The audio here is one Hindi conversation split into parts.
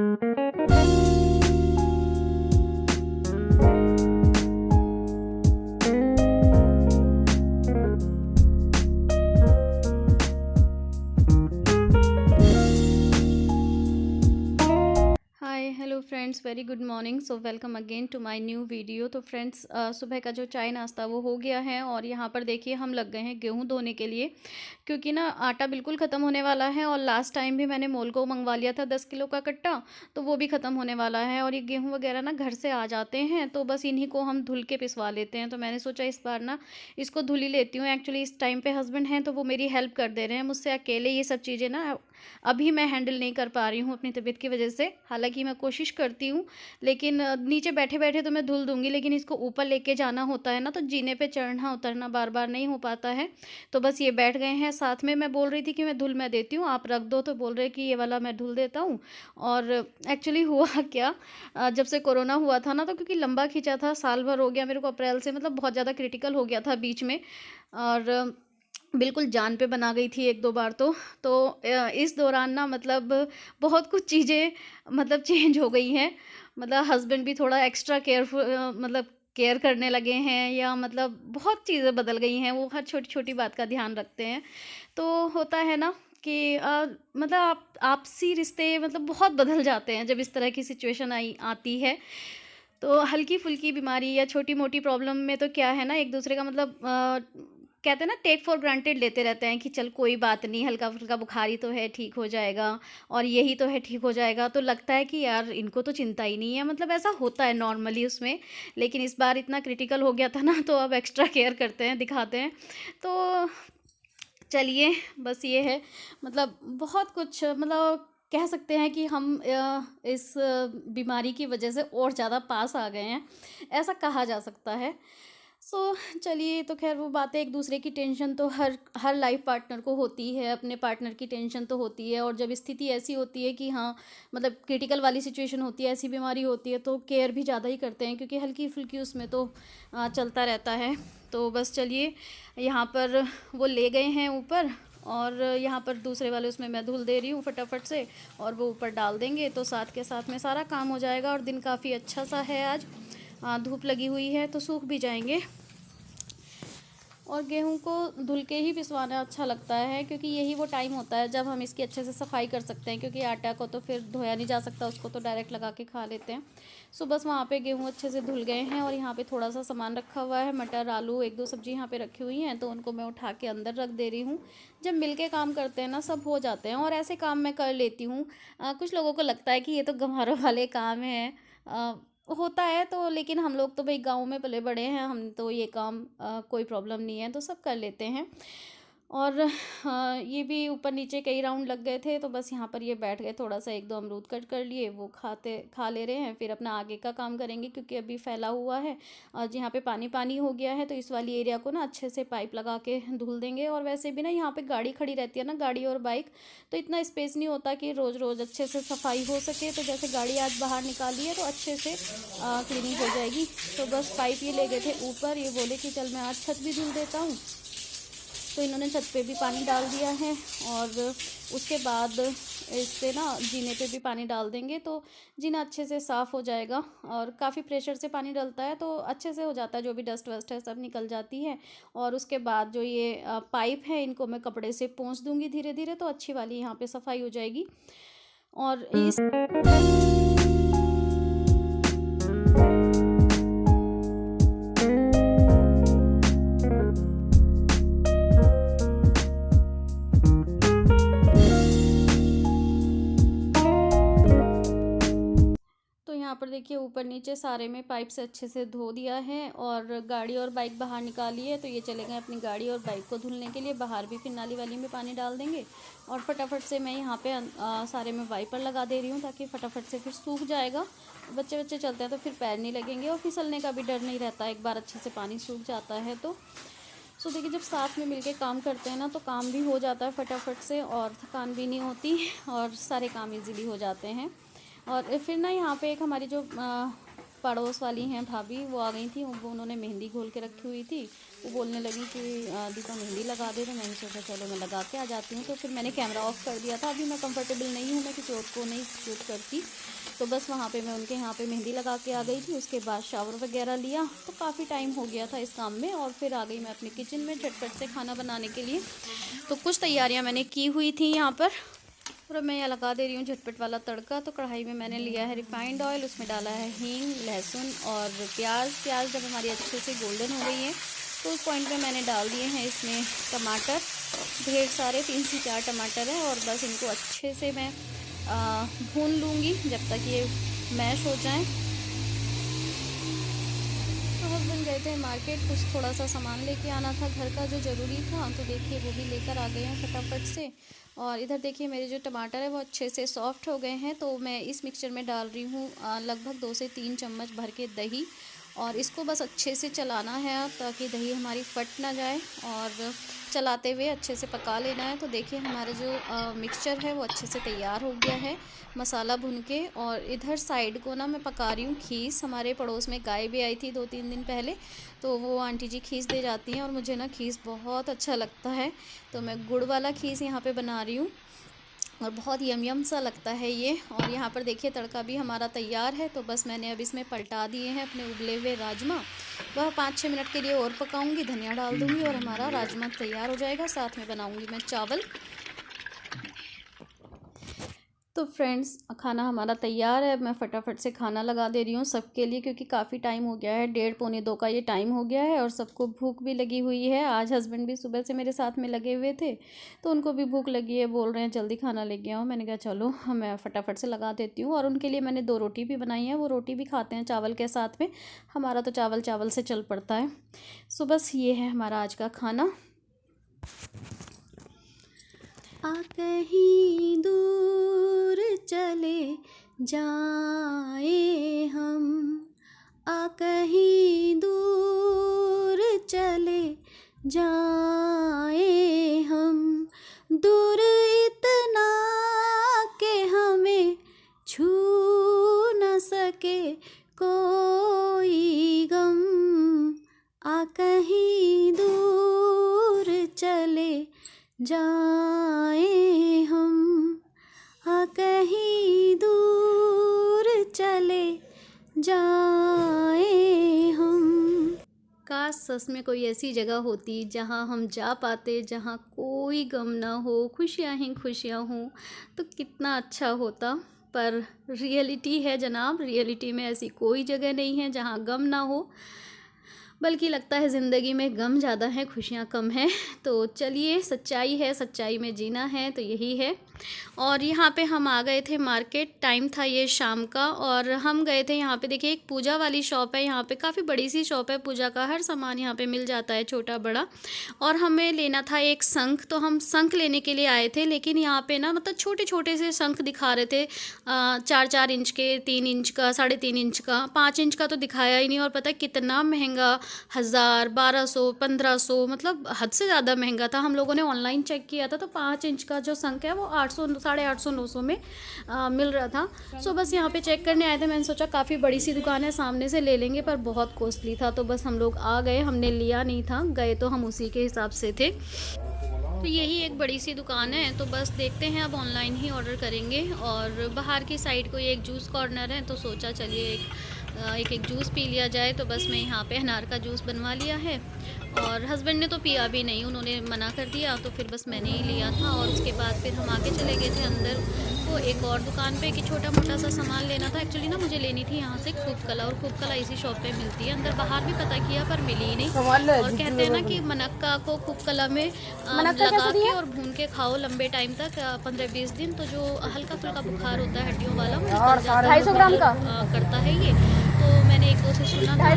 Hi hello friends, very good morning. So welcome again to my new video. तो फ्रेंड्स, सुबह का जो चाय नाश्ता वो हो गया है और यहाँ पर देखिए हम लग गए हैं गेहूं धोने के लिए, क्योंकि ना आटा बिल्कुल ख़त्म होने वाला है। और लास्ट टाइम भी मैंने मोल को मंगवा लिया था 10 किलो का कट्टा, तो वो भी ख़त्म होने वाला है। और ये गेहूँ वगैरह ना घर से आ जाते हैं, तो बस इन्हीं को हम धुल के पिसवा लेते हैं। तो मैंने सोचा इस बार ना इसको धुल ही लेती हूँ। एक्चुअली इस टाइम पे हस्बैंड हैं तो वो मेरी हेल्प कर दे रहे हैं, मुझसे अकेले ये सब चीज़ें ना अभी मैं हैंडल नहीं कर पा रही हूँ अपनी तबीयत की वजह से। हालाँकि मैं कोशिश करती हूँ, लेकिन नीचे बैठे-बैठे तो मैं धुल दूँगी, लेकिन इसको ऊपर लेके जाना होता है ना, तो जीने पे चढ़ना-उतरना बार-बार नहीं हो पाता है। तो बस ये बैठ गए हैं साथ में। मैं बोल रही थी कि मैं धुल मैं देती हूँ, आप रख दो, तो बोल रहे हैं कि ये वाला मैं धुल देता हूँ। और एक्चुअली हुआ क्या, जब से कोरोना हुआ था ना, तो क्योंकि लंबा खींचा था, साल भर हो गया मेरे को, अप्रैल से मतलब बहुत ज़्यादा क्रिटिकल हो गया था बीच में। और बिल्कुल जान पे बना गई थी 1-2 बार तो। तो इस दौरान ना मतलब बहुत कुछ चीज़ें मतलब चेंज हो गई हैं। मतलब हस्बैंड भी थोड़ा एक्स्ट्रा मतलब केयर करने लगे हैं, या मतलब बहुत चीज़ें बदल गई हैं, वो हर छोटी-छोटी बात का ध्यान रखते हैं। तो होता है ना कि मतलब आपसी रिश्ते मतलब बहुत बदल जाते हैं जब इस तरह की सिचुएशन आती है। तो हल्की-फुल्की बीमारी या छोटी-मोटी प्रॉब्लम में तो क्या है ना, एक-दूसरे का मतलब कहते हैं ना, टेक फॉर ग्रांटेड लेते रहते हैं कि चल कोई बात नहीं, हल्का-फुल्का बुखार ही तो है, ठीक हो जाएगा, और यही तो है, ठीक हो जाएगा। तो लगता है कि यार इनको तो चिंता ही नहीं है, मतलब ऐसा होता है नॉर्मली उसमें। लेकिन इस बार इतना क्रिटिकल हो गया था ना, तो अब एक्स्ट्रा केयर करते हैं, दिखाते हैं। तो चलिए, बस ये है, मतलब बहुत कुछ मतलब कह सकते हैं कि हम इस बीमारी की वजह से और ज़्यादा पास आ गए हैं, ऐसा कहा जा सकता है। सो चलिए, तो खैर वो बातें, एक दूसरे की टेंशन तो हर हर लाइफ पार्टनर को होती है, अपने पार्टनर की टेंशन तो होती है। और जब स्थिति ऐसी होती है कि हाँ, मतलब क्रिटिकल वाली सिचुएशन होती है, ऐसी बीमारी होती है, तो केयर भी ज़्यादा ही करते हैं, क्योंकि हल्की फुल्की उसमें तो चलता रहता है। तो बस चलिए, यहाँ पर वो ले गए हैं ऊपर, और यहाँ पर दूसरे वाले उसमें मैं धुल दे रही हूँ फटाफट से, और वो ऊपर डाल देंगे तो साथ के साथ में सारा काम हो जाएगा। और दिन काफ़ी अच्छा सा है आज, धूप लगी हुई है तो सूख भी जाएंगे। और गेहूं को धुल के ही पिसवाना अच्छा लगता है, क्योंकि यही वो टाइम होता है जब हम इसकी अच्छे से सफाई कर सकते हैं, क्योंकि आटा को तो फिर धोया नहीं जा सकता, उसको तो डायरेक्ट लगा के खा लेते हैं। सो बस वहाँ पे गेहूं अच्छे से धुल गए हैं, और यहाँ पे थोड़ा सा सामान रखा हुआ है, मटर आलू 1-2 सब्जी यहाँ पे रखी हुई हैं, तो उनको मैं उठा के अंदर रख दे रही हूँ। जब मिल के काम करते हैं ना, सब हो जाते हैं, और ऐसे काम मैं कर लेती हूँ। कुछ लोगों को लगता है कि ये तो गंवारों वाले काम हैं, होता है तो, लेकिन हम लोग तो भाई गाँव में पले बड़े हैं, हम तो ये काम कोई प्रॉब्लम नहीं है, तो सब कर लेते हैं। और ये भी ऊपर नीचे कई राउंड लग गए थे, तो बस यहाँ पर ये बैठ गए, थोड़ा सा 1-2 अमरूद कट कर लिए, वो खा ले रहे हैं, फिर अपना आगे का काम करेंगे, क्योंकि अभी फैला हुआ है। और यहाँ पे पानी पानी हो गया है, तो इस वाली एरिया को ना अच्छे से पाइप लगा के धुल देंगे। और वैसे भी ना यहाँ पे गाड़ी खड़ी रहती है ना, गाड़ी और बाइक, तो इतना स्पेस नहीं होता कि रोज़ रोज़ अच्छे से सफाई हो सके। तो जैसे गाड़ी आज बाहर निकाली है, तो अच्छे से क्लीनिंग हो जाएगी। तो बस पाइप ये ले गए थे ऊपर, ये बोले कि चल मैं आज छत भी धुल देता हूँ, तो इन्होंने छत पे भी पानी डाल दिया है। और उसके बाद इस पे ना जीने पे भी पानी डाल देंगे, तो जीना अच्छे से साफ़ हो जाएगा। और काफ़ी प्रेशर से पानी डलता है, तो अच्छे से हो जाता है, जो भी डस्ट वस्ट है सब निकल जाती है। और उसके बाद जो ये पाइप है, इनको मैं कपड़े से पोंछ दूंगी धीरे धीरे, तो अच्छी वाली यहाँ पे सफाई हो जाएगी। और इस तो यहाँ पर देखिए, ऊपर नीचे सारे में पाइप से अच्छे से धो दिया है, और गाड़ी और बाइक बाहर निकाली है, तो ये चले गए अपनी गाड़ी और बाइक को धुलने के लिए बाहर। भी फिर नाली वाली में पानी डाल देंगे, और फटाफट से मैं यहाँ पे सारे में वाइपर लगा दे रही हूँ, ताकि फटाफट से फिर सूख जाएगा। बच्चे बच्चे चलते हैं तो फिर पैर नहीं लगेंगे, और फिसलने का भी डर नहीं रहता, एक बार अच्छे से पानी सूख जाता है तो। सो देखिए, जब साथ में मिलके काम करते हैं ना, तो काम भी हो जाता है फटाफट से, और थकान भी नहीं होती, और सारे काम इजीली हो जाते हैं। और फिर ना यहाँ पे एक हमारी जो पड़ोस वाली हैं भाभी, वो आ गई थी, वो उन्होंने मेहंदी घोल के रखी हुई थी। वो बोलने लगी कि दीपा मेहंदी लगा दे, तो मैंने सोचा चलो मैं लगा के आ जाती हूँ। तो फिर मैंने कैमरा ऑफ कर दिया था। अभी मैं कंफर्टेबल नहीं हूँ, मैं किसी और को नहीं शूट करती, तो बस वहाँ पे मैं उनके यहाँ पे मेहंदी लगा के आ गई थी। उसके बाद शावर वगैरह लिया, तो काफ़ी टाइम हो गया था इस काम में, और फिर आ गई मैं अपने किचन में झटपट से खाना बनाने के लिए। तो कुछ तैयारियाँ मैंने की हुई थी यहाँ पर, और मैं यहाँ लगा दे रही हूँ झटपट वाला तड़का। तो कढ़ाई में मैंने लिया है रिफाइंड ऑयल, उसमें डाला है हींग, लहसुन और प्याज जब हमारी अच्छे से गोल्डन हो गई है तो उस पॉइंट पे मैंने डाल दिए हैं इसमें टमाटर, ढेर सारे 3 से 4 टमाटर हैं, और बस इनको अच्छे से मैं भून लूँगी जब तक ये मैश हो जाए। तो हस्बैंड गए थे मार्केट, कुछ थोड़ा सा सामान लेके आना था घर का जो ज़रूरी था, तो देखिए वो भी लेकर आ गए हैं फटाफट से। और इधर देखिए मेरे जो टमाटर है वो अच्छे से सॉफ्ट हो गए हैं, तो मैं इस मिक्सचर में डाल रही हूँ लगभग 2 से 3 चम्मच भर के दही, और इसको बस अच्छे से चलाना है ताकि दही हमारी फट ना जाए, और चलाते हुए अच्छे से पका लेना है। तो देखिए हमारा जो मिक्सचर है वो अच्छे से तैयार हो गया है मसाला भून के। और इधर साइड को ना मैं पका रही हूँ खीस। हमारे पड़ोस में गाय भी आई थी 2-3 दिन पहले, तो वो आंटी जी खीस दे जाती हैं, और मुझे ना खीस बहुत अच्छा लगता है, तो मैं गुड़ वाला खीस यहाँ पे बना रही हूँ, और बहुत यम सा लगता है ये। और यहाँ पर देखिए तड़का भी हमारा तैयार है, तो बस मैंने अब इसमें पलटा दिए हैं अपने उबले हुए राजमा। वह 5-6 मिनट के लिए और पकाऊंगी, धनिया डाल दूंगी और हमारा राजमा तैयार हो जाएगा। साथ में बनाऊंगी मैं चावल। तो फ्रेंड्स खाना हमारा तैयार है। मैं फटाफट से खाना लगा दे रही हूँ सबके लिए, क्योंकि काफ़ी टाइम हो गया है, 1:30-2 का ये टाइम हो गया है, और सबको भूख भी लगी हुई है। आज हस्बैंड भी सुबह से मेरे साथ में लगे हुए थे, तो उनको भी भूख लगी है, बोल रहे हैं जल्दी खाना लेके आओ। मैंने कहा चलो मैं फटाफट से लगा देती हूँ। और उनके लिए मैंने 2 रोटी भी बनाई है, वो रोटी भी खाते हैं चावल के साथ में। हमारा तो चावल से चल पड़ता है। सो बस ये है हमारा आज का खाना। आ कहीं दूर चले जाए हम, आ कहीं दूर चले जाए हम, दूर इतना कि हमें छू न सके कोई गम, आ कहीं दूर चले जाए हम, आ कहीं दूर चले जाए हम। काश सच में कोई ऐसी जगह होती जहाँ हम जा पाते, जहाँ कोई गम ना हो, खुशियाँ ही खुशियाँ हों, तो कितना अच्छा होता। पर रियलिटी है जनाब, रियलिटी में ऐसी कोई जगह नहीं है जहाँ गम ना हो, बल्कि लगता है ज़िंदगी में गम ज़्यादा है, खुशियाँ कम हैं। तो चलिए सच्चाई है, सच्चाई में जीना है, तो यही है। और यहाँ पे हम आ गए थे मार्केट, टाइम था ये शाम का, और हम गए थे यहाँ पे देखिए एक पूजा वाली शॉप है। यहाँ पे काफ़ी बड़ी सी शॉप है पूजा का, हर सामान यहाँ पे मिल जाता है छोटा बड़ा। और हमें लेना था एक शंख, तो हम शंख लेने के लिए आए थे, लेकिन यहाँ पे ना मतलब छोटे छोटे से शंख दिखा रहे थे, 4-4 इंच के, 3 इंच का, 3.5 इंच का, 5 इंच का तो दिखाया ही नहीं। और पता है कितना महंगा, 1000, 1200, 1500, मतलब हद से ज़्यादा महंगा था। हम लोगों ने ऑनलाइन चेक किया था, तो 5 इंच का जो शंख है वो 800, 850, 900 में मिल रहा था। सो बस यहाँ पे चेक करने आए थे। मैंने सोचा काफ़ी बड़ी सी दुकान है, सामने से ले लेंगे, पर बहुत कॉस्टली था, तो बस हम लोग आ गए। हमने लिया नहीं था, गए तो हम उसी के हिसाब से थे। तो यही एक बड़ी सी दुकान है, तो बस देखते हैं अब ऑनलाइन ही ऑर्डर करेंगे। और बाहर की साइड को ये एक जूस कॉर्नर है, तो सोचा चलिए एक जूस पी लिया जाए। तो बस मैं यहाँ पे अनार का जूस बनवा लिया है, और हस्बैंड ने तो पिया भी नहीं, उन्होंने मना कर दिया, तो फिर बस मैंने ही लिया था। और उसके बाद फिर हम आगे चले गए थे अंदर, तो एक और दुकान पे कि छोटा मोटा सा सामान लेना था। एक्चुअली ना मुझे लेनी थी यहाँ से खूब कला, और खूब कला इसी शॉप पे मिलती है। अंदर बाहर भी पता किया पर मिली ही नहीं। और कहते हैं ना कि मनक्का को खूब कला में लगा के और भून के खाओ लंबे टाइम तक, 15-20 दिन, तो जो हल्का फुल्का बुखार होता है हड्डियों वाला, वो निकल जाता है। 250 ग्राम का करता है ये, तो मैंने 1-2 से सुना था,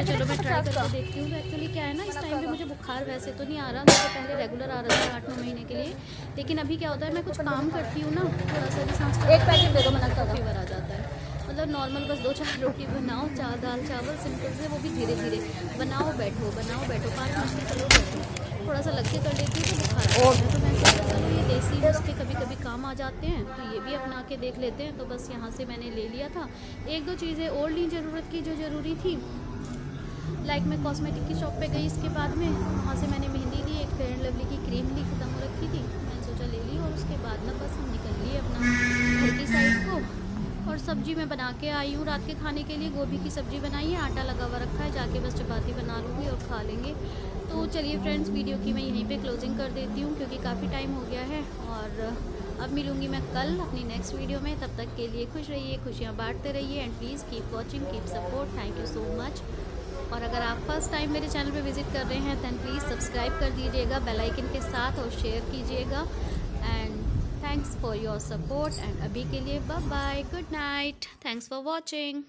चलो मैं ट्राई करके देखती हूँ। एक्चुअली क्या है ना, इस टाइम पे मुझे बुखार वैसे तो नहीं आ रहा, मुझे पहले रेगुलर आ रहा था 8-9 महीने के लिए, लेकिन अभी क्या होता है, मैं कुछ काम करती हूँ ना, थोड़ा सा भी सांस, एक पैकेट दे दो, मनक्का का फीवर आ जाता है। मतलब नॉर्मल बस 2-4 रोटी बनाओ, दाल चावल सिंपल से, वो भी धीरे धीरे बनाओ बैठो 5 मिनट में चलो बैठो, थोड़ा सा लग के कर लेती हूँ तो बुखार आता है। तो मैं सोचा चलो ये देसी नुस्खे कभी कभी काम आ जाते हैं, तो ये भी अपना के देख लेते हैं। तो बस यहाँ से मैंने ले लिया था 1-2 चीज़ें और ली ज़रूरत की जो ज़रूरी थी। लाइक मैं कॉस्मेटिक की शॉप पे गई, इसके बाद में वहाँ से मैंने मेहंदी ली, एक फेयर एंड लवली की क्रीम ली, ख़त्म हो रखी थी, मैंने सोचा ले ली। और उसके बाद ना बस हम निकल लिए अपना घर की साइड को। और सब्जी मैं बना के आई हूँ रात के खाने के लिए, गोभी की सब्ज़ी बनाई है, आटा लगा हुआ रखा है, जाके बस चपाती बना लूँगी और खा लेंगे। तो चलिए फ्रेंड्स, वीडियो की मैं यहीं पे क्लोजिंग कर देती हूँ क्योंकि काफ़ी टाइम हो गया है। और अब मिलूँगी मैं कल अपनी नेक्स्ट वीडियो में, तब तक के लिए खुश रहिए, खुशियाँ बांटते रहिए and please keep watching, keep support. Thank you so much. और अगर आप फर्स्ट टाइम मेरे चैनल पे विज़िट कर रहे हैं दैन प्लीज़ सब्सक्राइब कर दीजिएगा बेल आइकन के साथ और शेयर कीजिएगा। And thanks for your support and अभी के लिए bye bye, good night, thanks for watching.